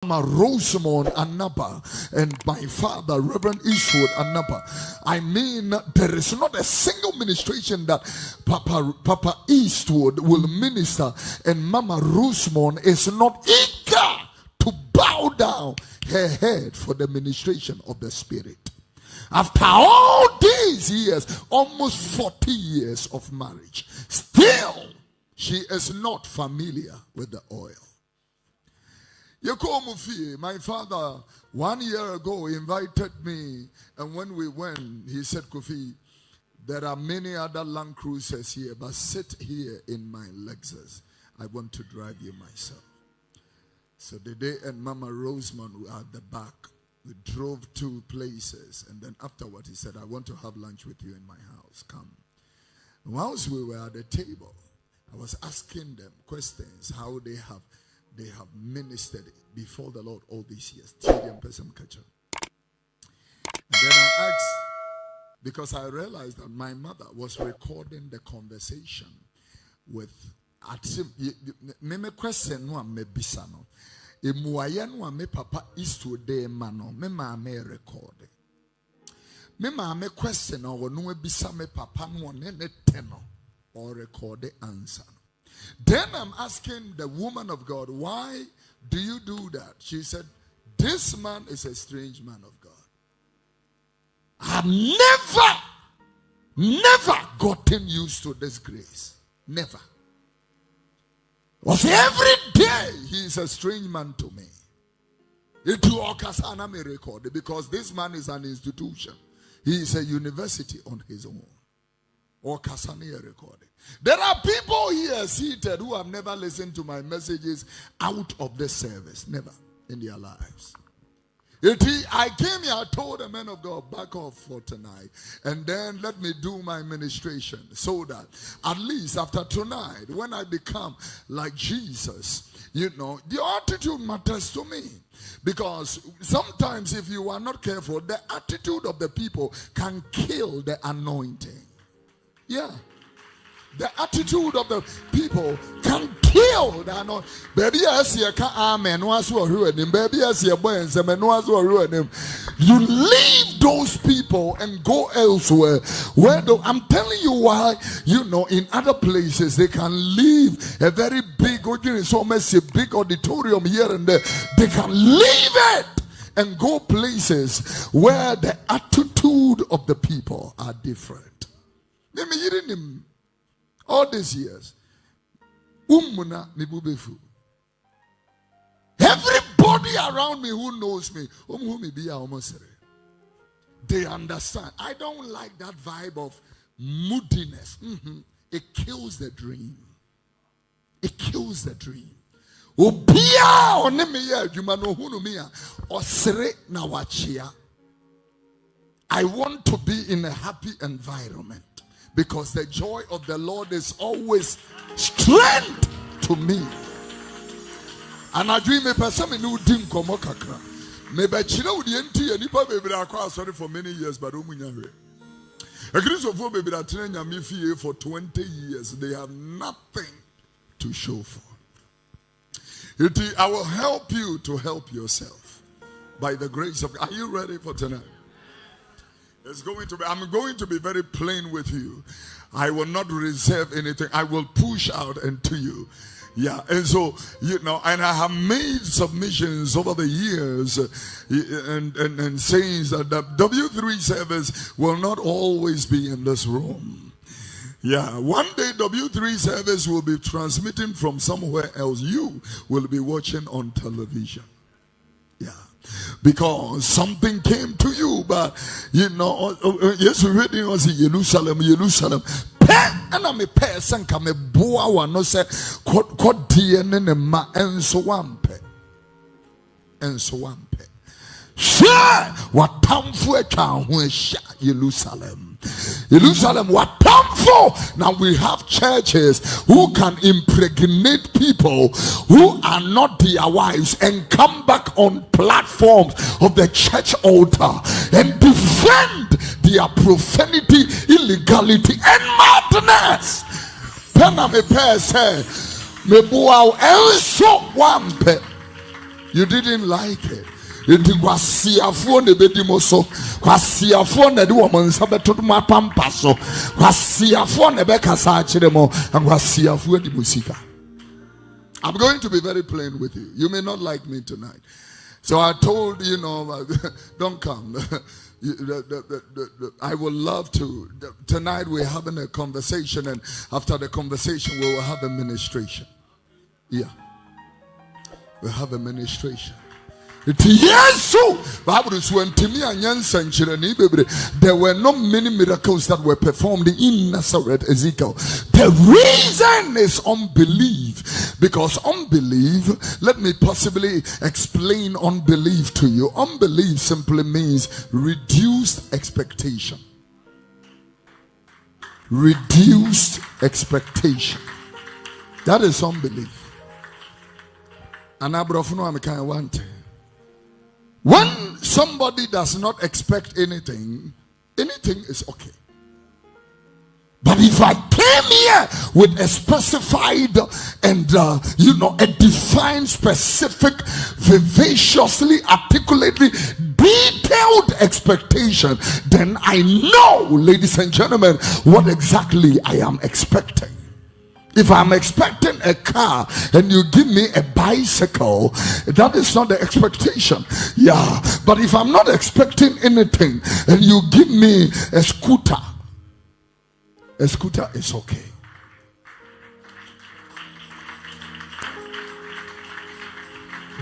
Mama Rosamond Anaba and my father, Reverend Eastwood Anaba. I mean, there is not a single ministration that Papa Eastwood will minister and Mama Rosamond is not eager to bow down her head for the ministration of the Spirit. After all these years, almost 40 years of marriage, still she is not familiar with the oil. My father 1 year ago invited me, and when we went, he said, Kofi, there are many other Land Cruisers here, but sit here in my Lexus. I want to drive you myself. So the day and Mama Rosamond were at the back. We drove 2 places, and then afterward he said, I want to have lunch with you in my house. Come. And whilst we were at the table, I was asking them questions, how they have ministered before the Lord all these years. And then I asked, because I realized that my mother was recording the conversation with me question no me bisano. Emuaya no me papa Eastwood de mano me ma me record. Me ma me question or no bisa me papa no ne teno or record the answer. Then I'm asking the woman of God, why do you do that? She said, this man is a strange man of God. I've never gotten used to this grace. Never. Was every day he is a strange man to me. It will me record because this man is an institution. He is a university on his own. Or Kasania recording. There are people here seated who have never listened to my messages out of the service. Never in their lives. I came here, I told the men of God, back off for tonight. And then let me do my ministration. So that at least after tonight, when I become like Jesus, you know, the attitude matters to me. Because sometimes if you are not careful, the attitude of the people can kill the anointing. Yeah. The attitude of the people can kill the anointing. Baby, I see a amen. Baby, I see a boy and some. You leave those people and go elsewhere. Where I'm telling you why, you know, in other places they can leave a very big, so messy, big auditorium here and there. They can leave it and go places where the attitude of the people are different. Let me hear him. All these years, everybody around me who knows me, they understand. I don't like that vibe of moodiness. It kills the dream. It kills the dream. I want to be in a happy environment. Because the joy of the Lord is always strength to me. And I dream a person who didn't come kakra. Maybe chino the enti and nipa baby are sorry for many years, but umunyare. A Christ of all baby that train yamifi for 20 years. They have nothing to show for. I will help you to help yourself by the grace of God. Are you ready for tonight? I'm going to be very plain with you. I will not reserve anything. I will push out into you. Yeah, and so, you know, and I have made submissions over the years and saying that the W3 service will not always be in this room. Yeah, one day W3 service will be transmitting from somewhere else. You will be watching on television. Yeah. Because something came to you, but you know, yes, we reading was Jerusalem. And I'm a person come a boa no say what DNA ma and so one Sure, what time for a town when Jerusalem. Jerusalem, what time for? Now we have churches who can impregnate people who are not their wives and come back on platforms of the church altar and defend their profanity, illegality, and madness. Pena me pe say me boa and so one pe. You didn't like it. It was siafo ne bedimo so. Kwasiafo na de womansa betodo mapampa so. Kwasiafo ne bekasa akire mo. Kwasiafo di musika. I'm going to be very plain with you. You may not like me tonight. So I told you, don't come. I would love to. Tonight we're having a conversation, and after the conversation we will have a ministration. Yeah. We'll have a ministration. There were not many miracles that were performed in Nazareth, Ezekiel. The reason is unbelief. Because unbelief, let me possibly explain unbelief to you. Unbelief simply means reduced expectation. Reduced expectation. That is unbelief. And I kind of want. When somebody does not expect anything, anything is okay. But if I came here with a specified and a defined, specific, vivaciously, articulately detailed expectation, then I know, ladies and gentlemen, what exactly I am expecting. If I'm expecting a car and you give me a bicycle, that is not the expectation. Yeah, but if I'm not expecting anything and you give me a scooter is okay.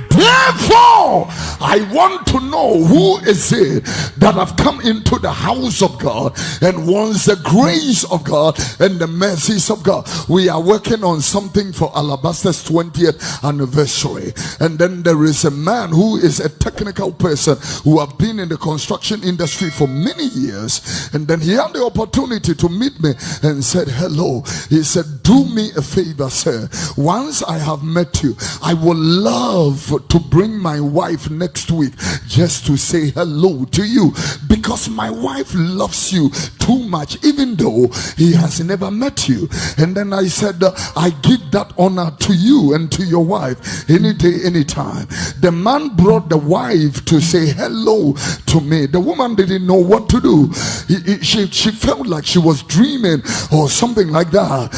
Therefore, I want to know who is it that have come into the house of God and wants the grace of God and the mercies of God. We are working on something for Alabaster's 20th anniversary. And then there is a man who is a technical person who have been in the construction industry for many years. And then he had the opportunity to meet me and said, hello. He said, do me a favor, sir. Once I have met you, I would love to bring my wife next week just to say hello to you, because my wife loves you too much, even though he has never met you. And then I said, I give that honor to you and to your wife any day, anytime. The man brought the wife to say hello to me. The woman didn't know what to do. She felt like she was dreaming or something like that,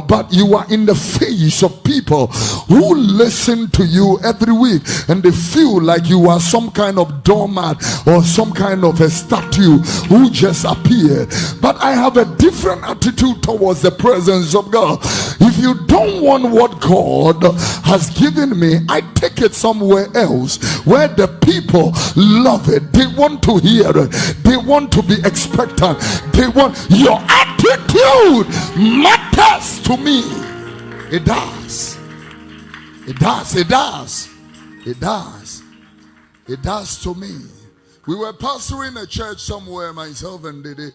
but you are in the face of people who listen to you every week, and they feel like you are some kind of doormat or some kind of a statue who just appeared. But I have a different attitude towards the presence of God. If you don't want what God has given me, I take it somewhere else where the people love it. They want to hear it. They want to be expectant. They want your attitude matters to me. It does. It does. It does. It does. It does to me. We were pastoring a church somewhere, myself and Dede,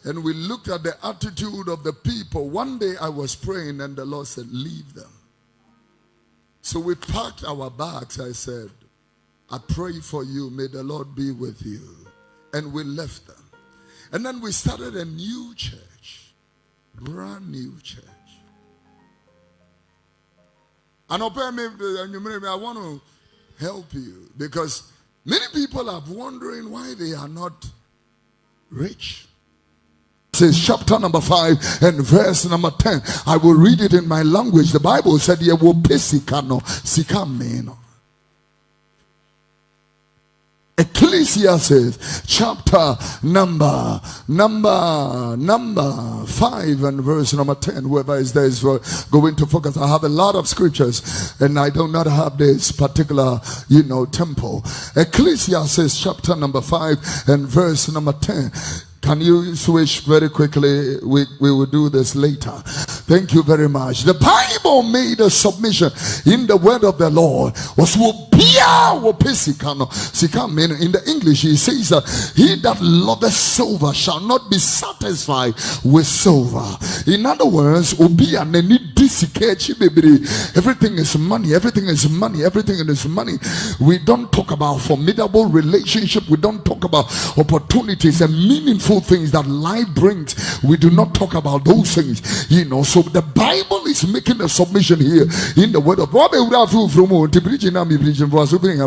and we looked at the attitude of the people. One day I was praying and the Lord said, leave them. So we packed our bags. I said, I pray for you. May the Lord be with you. And we left them. And then we started a new church. Brand new church. And I want to help you, because many people are wondering why they are not rich. It says chapter number 5 and verse number 10. I will read it in my language. The Bible said, "Ye will pay sikano sikameno." Ecclesiastes chapter number 5 and verse number 10. Whoever is there is going to focus. I have a lot of scriptures and I do not have this particular temple. Ecclesiastes chapter number 5 and verse number 10. Can you switch very quickly? We will do this later. Thank you very much. The Bible made a submission in the word of the Lord. In the English, it says that he that loveth silver shall not be satisfied with silver. In other words, everything is money, everything is money, everything is money. We don't talk about formidable relationship. We don't talk about opportunities and meaningful things that life brings. We do not talk about those things, so the Bible is making a submission here in the word of God.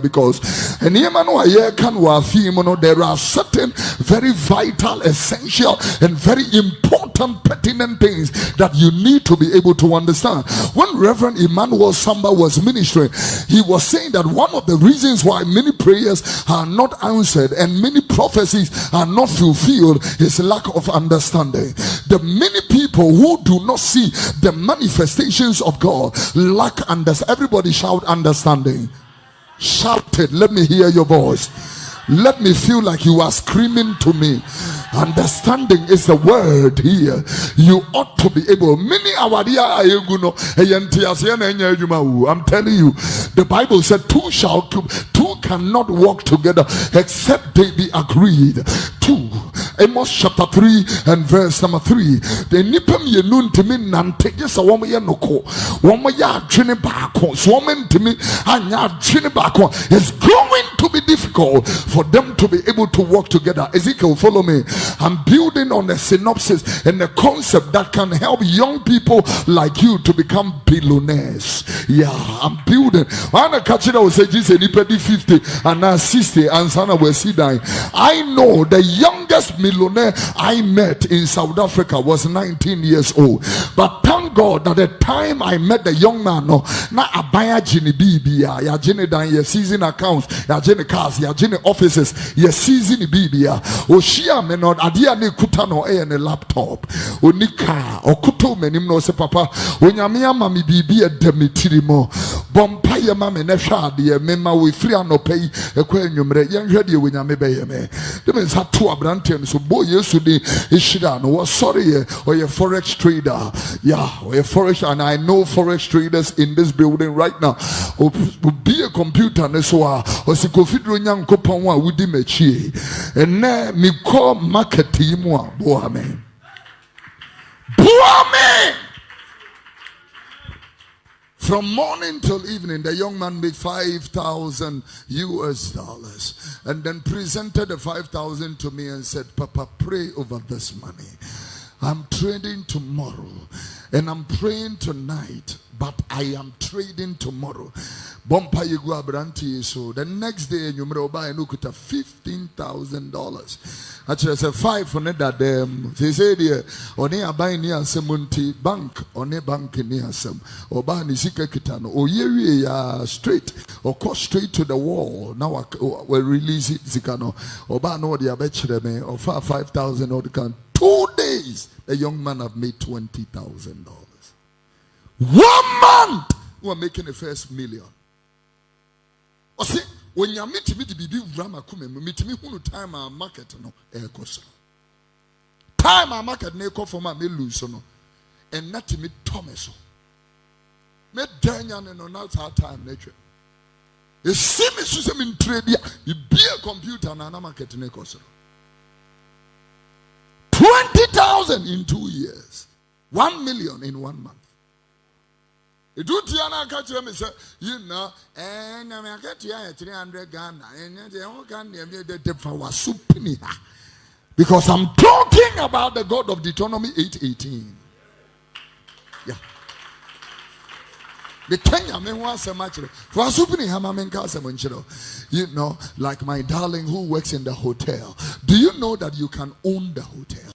Because there are certain very vital, essential, and very important, pertinent things that you need to be able to understand. When Reverend Emmanuel Samba was ministering, he was saying that one of the reasons why many prayers are not answered and many prophecies are not fulfilled is lack of understanding. The many people who do not see the manifestations of God lack understanding. Everybody shout understanding. Shout it. Let me hear your voice. Let me feel like you are screaming to me. Understanding is the word here. You ought to be able. I'm telling you, the Bible said two cannot walk together except they be agreed. Two. Amos chapter 3 and verse number 3. The nipam ye nun to me nante just a woman yanoko. Woman ya trine bako. Woman to me anya trine bako. It's going to be difficult for them to be able to work together. Ezekiel, follow me. I'm building on a synopsis and a concept that can help young people like you to become billionaires. Yeah, I'm building. I catch it. I will say Jesus 50 and now 60 and Sana will see dying. I know the youngest millionaire I met in South Africa was 19 years old. But thank God that the time I met the young man, no, na abaya jini bibia, ya jini dan ye season accounts, ya jini cars, ya jini offices, ye season bibia. Oshia me not adia ne kutano ne laptop. Onika okuto menim no se papa. Onyamia mami bibia demitirimo. Bompaya mame ne shade mema we free anopai ekwa nwumre yenhwe de wonyame beye me. Dem nsa to abrante so boy yesu de ishira no was sorry or a forex trader. Yeah, or a forex, and I know forex traders in this building right now. Will be a computer ne so or si Kofi Oduro Nyankopon wa wudi mechi. And na me call market team wa bo amen. From morning till evening, the young man made $5,000 US, and then presented the 5,000 to me and said, Papa, pray over this money. I'm trading tomorrow and I'm praying tonight, but I am trading tomorrow. Bompa yegua branti. So the next day, you may buy $15,000. Actually, said 5 for that. They say there, on a buy near Semunti bank, on a bank near some, or buy Nisika Kitano, or ye straight, or cross straight to the wall. Now we'll release it, Zikano, or buy no the abetchere me, or 5,000 or the can. 2 days, the young man have made $20,000. 1 month, we are making the first million. Or see, when you meet me to be Rama Kume, meet me who time our market no air cost. Time our market ne call for my lose no, and not to meet Thomas. Met Daniel and on our time nature. A semi system in trade, you be a computer and a market ne cost. 20,000 in 2 years, 1 million in 1 month. You do Tiana catch them and say, you know, and I get you 300 Ghana, and the because I'm talking about the God of Deuteronomy 8:18. Yeah. The Kenya men was so much for you know, like my darling who works in the hotel. Do you know that you can own the hotel?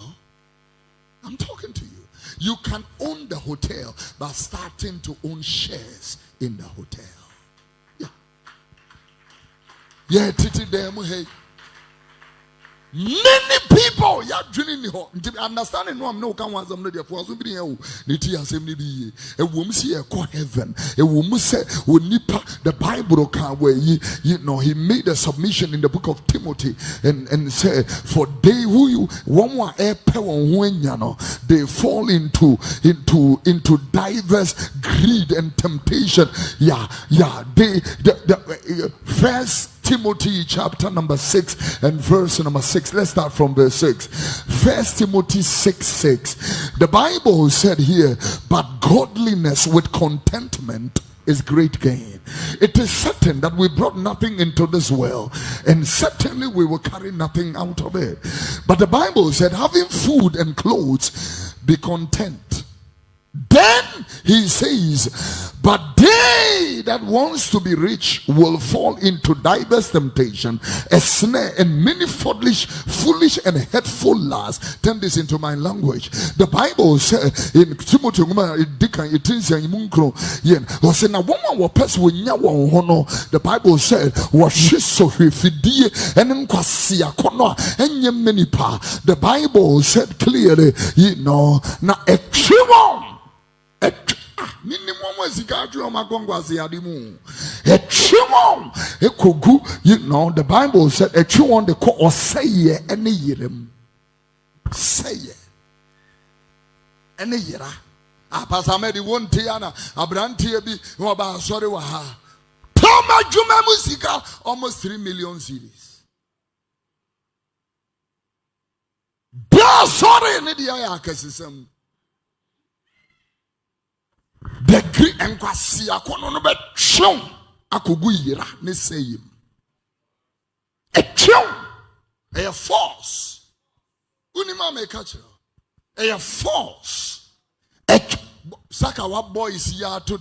I'm talking to you. You can own the hotel by starting to own shares in the hotel. Yeah. Yeah, titi demu hey. Many people, yeah, drilling the understanding. No, I'm no can was I'm not there for somebody else. Niti assembly be a woman see a call heaven. A woman said, "When nipa the Bible can where you know he made a submission in the book of Timothy and said, for they who you one more air power when you know they fall into diverse greed and temptation. Yeah, they the first Timothy chapter number 6 and verse number 6. Let's start from verse 6. First Timothy 6:6. The Bible said here, but godliness with contentment is great gain. It is certain that we brought nothing into this world, and certainly we will carry nothing out of it. But the Bible said, having food and clothes, be content. then he says, but they that wants to be rich will fall into diverse temptation, a snare, and many foolish and hurtful lusts. Turn this into my language. The Bible says in Timothy, the Bible said, the Bible said clearly, now a true minimum was the Bible said a true one the call or say any yerim. Say any year. Pastor Medi won Tiana, Abrantia be Waba sorry waha. Toma Juma Musica almost 3 million CDs. Sorry, Ayeka system. The Greek and Quasia Konobe Chum Akuguira, ne say him. A chum, a force. Unima may catch a force. A Sakawa boys ya to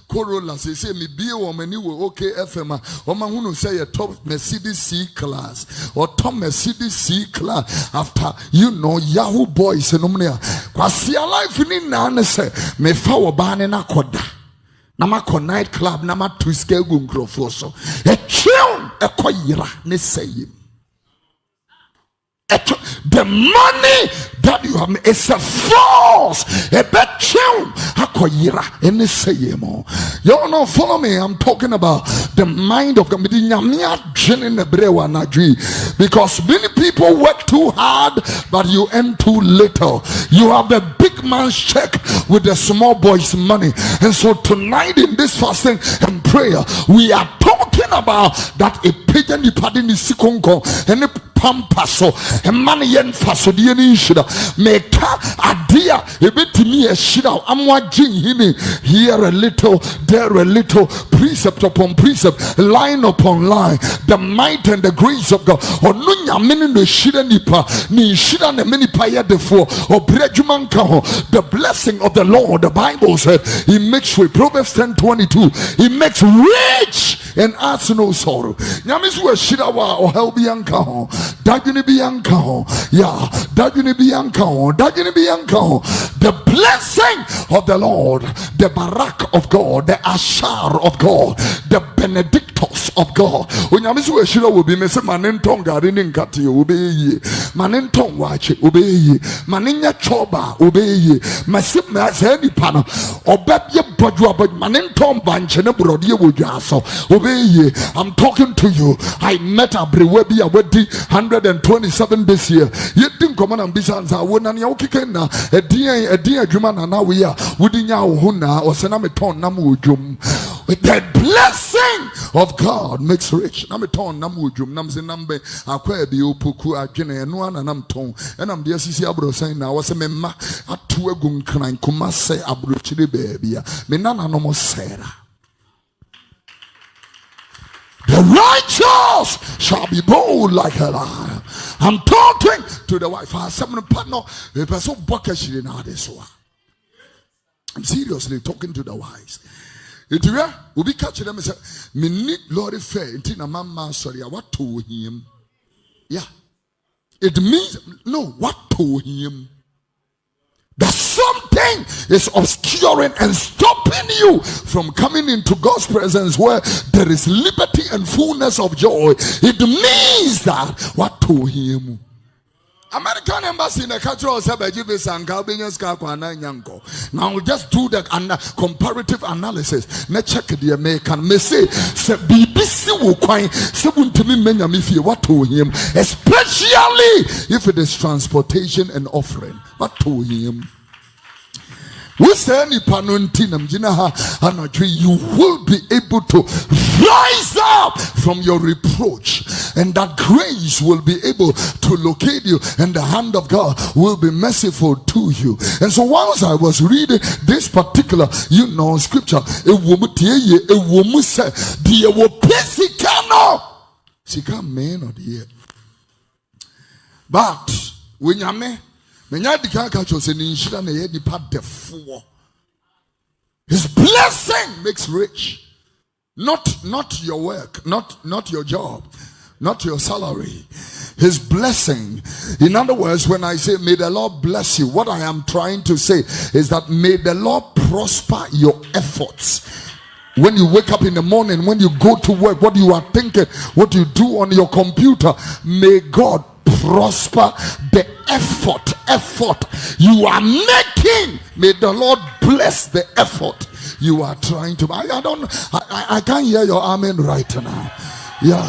Corolla say me be a woman you were okay FMA or man who say a top Mercedes C class or Tom Mercedes C class after Yahoo boys and Omnia. Quasia life in Nana say me foul ban in a koda. Namako night club nama twiske gumgrofoso. A chill a koira ne say him. The money that you have is a force. A bet you any say more. You don't follow me. I'm talking about the mind of God. Because many people work too hard, but you earn too little. You have the big man's check with the small boy's money. And so tonight in this fasting and prayer, we are talking about that a pagan departing is sikonko and a pampaso and money yen faso the initiative make idea a bit to me a shida. I'm watching him here a little, there a little, precept upon precept, line upon line, the might and the grace of God. Or nunya mini no shida nipa ni shida ne mini paya defo or brejumanka. The blessing of the Lord, the Bible said, He makes with Proverbs 10:22. He makes rich and adds no sorrow. Nyamis we shida wa or helbianka. Dagini bianka. Yeah, dagini bianka. Dagini bianka. The blessing of the Lord, the barak of God, the ashar of God, the benedictus of God. When Yamisu Shira will be Mr. Manenton Gardening Kati, obey Manenton watch it, obey Maninya Choba, obey Masip Mazeni Pana, or Babia Bajua, but Manenton Banch and a Brodia Wujaso, obey. I'm talking to you. I met a Brewebia Wedi 127 this year. You didn't come on and be Sansa, when an Yokikena, a dear Juman, and now we are within our Huna or Senameton Namujum. The blessing of God makes rich. Nameton Namujum, Namse Nambe, Aquabi, Puku, Ajene, and one and I'm ton. And I'm the Sisi Abro saying now, was a memma at Tuagum Kran, Kumase Abruchidi baby, Menana no more Sarah. The righteous shall be bold like a lion. I'm talking to the wife. I have seven partner. The person bucket in this one. I'm seriously talking to the wives. It will be catching them and say, "Me need Lord fair." Intina mama sorry, what to him? Yeah, it means no. What to him? That something is obscuring and stopping you from coming into God's presence where there is liberty and fullness of joy. It means that what to him. American embassy in the country of Sabajibis and Galbinians Yanko. Now just do the comparative analysis. Let's check the American message. BBC will quite seven to me many what to him, especially if it is transportation and offering. What to him? We say any panuntinam jinaha anatri, you will be able to rise up from your reproach, and that grace will be able to locate you, and the hand of God will be merciful to you. And so whilst I was reading this particular scripture, a woman said, "Dear wo pesikano sika men or dear." But when you me Menya dika ka chose ni nshira na ye nipa defo His blessing makes rich. Not your work, not your job, not your salary. His blessing. In other words, when I say may the Lord bless you, what I am trying to say is that may the Lord prosper your efforts. When you wake up in the morning, when you go to work, what you are thinking, what you do on your computer, may God prosper the effort you are making. May the Lord bless the effort you are trying to. I can't hear your amen right now. Yeah,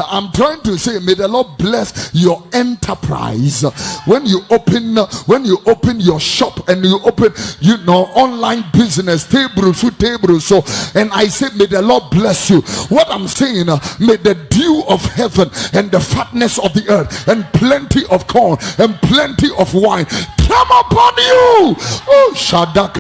I'm trying to say, may the Lord bless your enterprise. When you open your shop and you open, online business, tables, so, and I say, may the Lord bless you. What I'm saying, may the dew of heaven and the fatness of the earth and plenty of corn and plenty of wine come upon you. Oh, Shadak